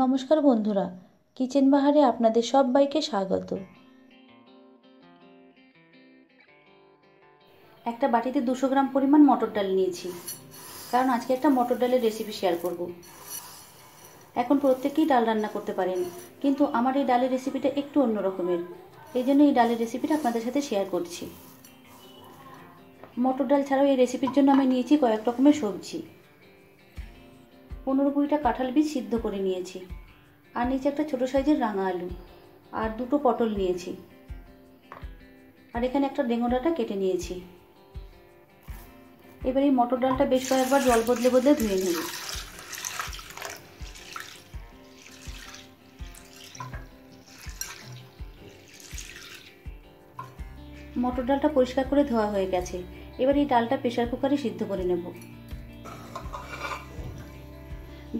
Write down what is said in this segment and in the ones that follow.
নমস্কার বন্ধুরা, কিচেন বাহারে আপনাদের সবাইকে স্বাগত। একটা বাটিতে 200 গ্রাম পরিমাণ মটর ডাল নিয়েছি, কারণ আজকে একটা মটর ডালের রেসিপি শেয়ার করব। এখন প্রত্যেকেই ডাল রান্না করতে পারেন, কিন্তু আমার এই ডালের রেসিপিটা একটু অন্য রকমের, এই জন্য এই ডালের রেসিপিটা আপনাদের সাথে শেয়ার করছি। মটর ডাল ছাড়াও এই রেসিপির জন্য আমি নিয়েছি কয়েক রকমের সবজি। 15-20টা কাঁঠাল বীজ সিদ্ধ করে নিয়েছি, আর নিচে একটা ছোটো সাইজের রাঙা আলু, আর 2টো পটল নিয়েছি, আর এখানে একটা ডেঙ্গো ডাঁটা কেটে নিয়েছি। এবার এই মটর ডালটা বেশ কয়েকবার জল বদলে বদলে ধুয়ে নেব। মটর ডালটা পরিষ্কার করে ধোয়া হয়ে গেছে। এবার এই ডালটা প্রেসার কুকারে সিদ্ধ করে নেব।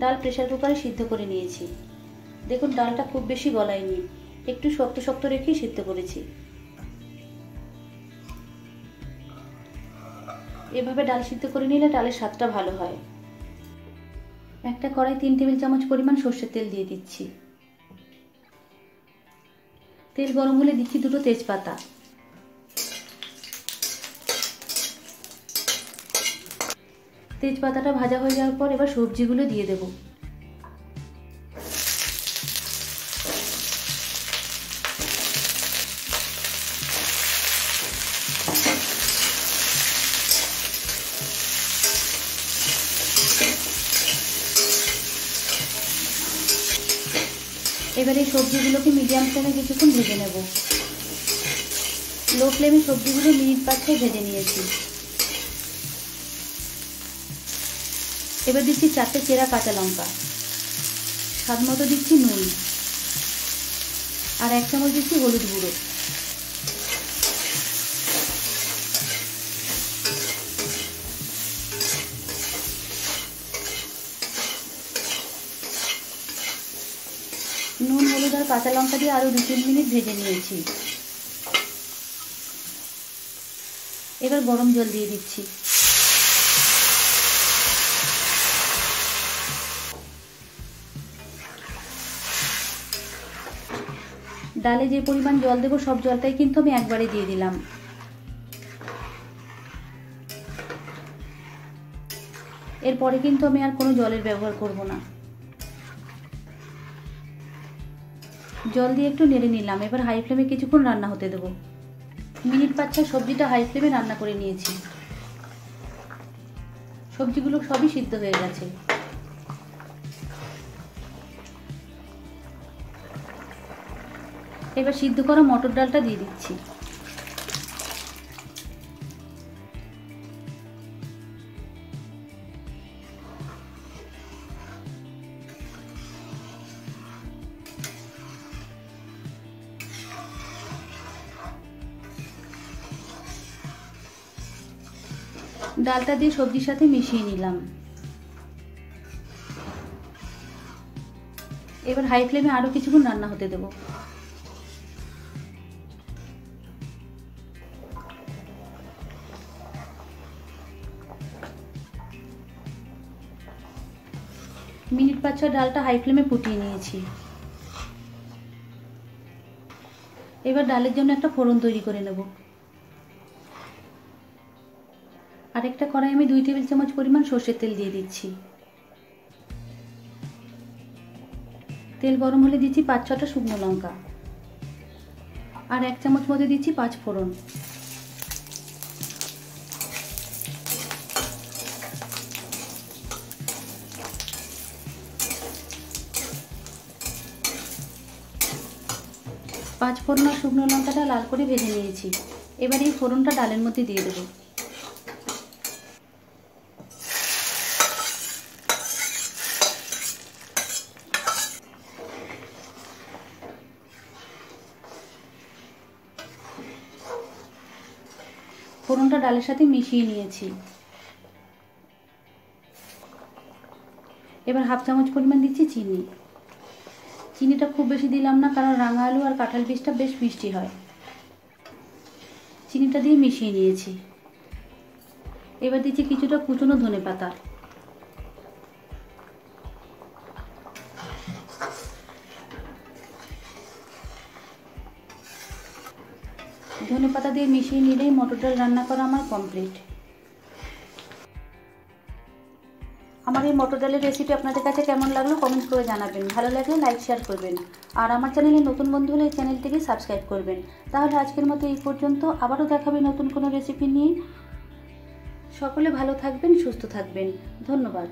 ডাল প্রেসার কুকারে সিদ্ধ করে নিয়েছি। দেখুন, ডালটা খুব বেশি গলায়নি, একটু শক্ত শক্ত রেখেই সিদ্ধ করেছি। এভাবে ডাল সিদ্ধ করে নিলে ডালের স্বাদটা ভালো হয়। একটা কড়াই 3 টেবিল চামচ পরিমাণ সর্ষের তেল দিয়ে দিচ্ছি। তেল গরম হলে দিচ্ছি 2টো তেজপাতা। তেজপাতাটা ভাজা হয়ে যাওয়ার পর এবার সবজিগুলো দিয়ে দেব। এবার এই সবজিগুলোকে মিডিয়াম ফ্লেমে কিছুক্ষণ ভেজে নেব। লো ফ্লেমে সবজিগুলো মিনিট 5 ভেজে নিয়েছি। এবার দিচ্ছি 4টে চেরা কাঁচা লঙ্কা, স্বাদ মতো দিচ্ছি নুন, আর 1 চামচ দিচ্ছি হলুদ গুঁড়ো। নুন, হলুদ আর কাঁচা লঙ্কা দিয়ে আরও 2-3 মিনিট ভেজে নিয়েছি। এবার গরম জল দিয়ে দিচ্ছি। ডালে যে পরিমাণ জল দেবো সব জলটাই কিন্তু আমি একবারে দিয়ে দিলাম। এরপরে কিন্তু আমি আর কোনো জলের ব্যবহার করব না। জল দিয়ে একটু নেড়ে নিলাম। এবার হাই ফ্লেমে কিছুক্ষণ রান্না হতে দেবো। মিনিট 5 সবজিটা হাই ফ্লেমে রান্না করে নিয়েছি। সবজিগুলো সবই সিদ্ধ হয়ে গেছে। এবার সিদ্ধ করা মটর ডালটা দিয়ে দিচ্ছি। ডালটা দিয়ে সবজির সাথে মিশিয়ে নিলাম। এবার হাই ফ্লেমে আরো কিছুক্ষণ রান্না হতে দেব। মিনিট 5 ডালটা হাই ফ্লেমে ফুটিয়ে নিয়েছি। এবার ডালের জন্য একটা ফোড়ন তৈরি করে নেব। আরেকটা কড়াই আমি 2 টেবিল চামচ পরিমাণ সর্ষের তেল দিয়ে দিচ্ছি। তেল গরম হলে দিচ্ছি 5-6টা শুকনো লঙ্কা, আর 1 চামচ মতো দিচ্ছি 5 ফোড়ন। পাঁচ ফোড়ন আর শুকনো লঙ্কাটা লাল করে ভেজে নিয়েছি। এবার এই ফোড়নটা ডালের মধ্যে দিয়ে দেবো। ফোড়নটা ডালের সাথে মিশিয়ে নিয়েছি। এবার 1/2 চামচ পরিমাণ দিচ্ছি চিনি। চিনিটা খুব বেশি দিলাম না, কারণ রাঙা আলু আর কাঁঠাল বীজটা বেশ মিষ্টি হয়। চিনিটা দিয়ে মিশিয়ে নিয়েছি। এবার দিচ্ছি কিছুটা কুচনো ধনেপাতা। ধনেপাতা দিয়ে মিশিয়ে নিলেই মটর ডাল রান্না করা আমার কমপ্লিট। আমার এই মটর ডালের রেসিপি আপনাদের কাছে কেমন লাগলো কমেন্ট করে জানাবেন। ভালো লাগলে লাইক শেয়ার করবেন, আর আমার চ্যানেলে নতুন বন্ধু হলে এই চ্যানেলটিকে সাবস্ক্রাইব করবেন। তাহলে আজকের মতো এই পর্যন্ত, আবারও দেখাবে নতুন কোনো রেসিপি নিয়ে। সকলে ভালো থাকবেন, সুস্থ থাকবেন। ধন্যবাদ।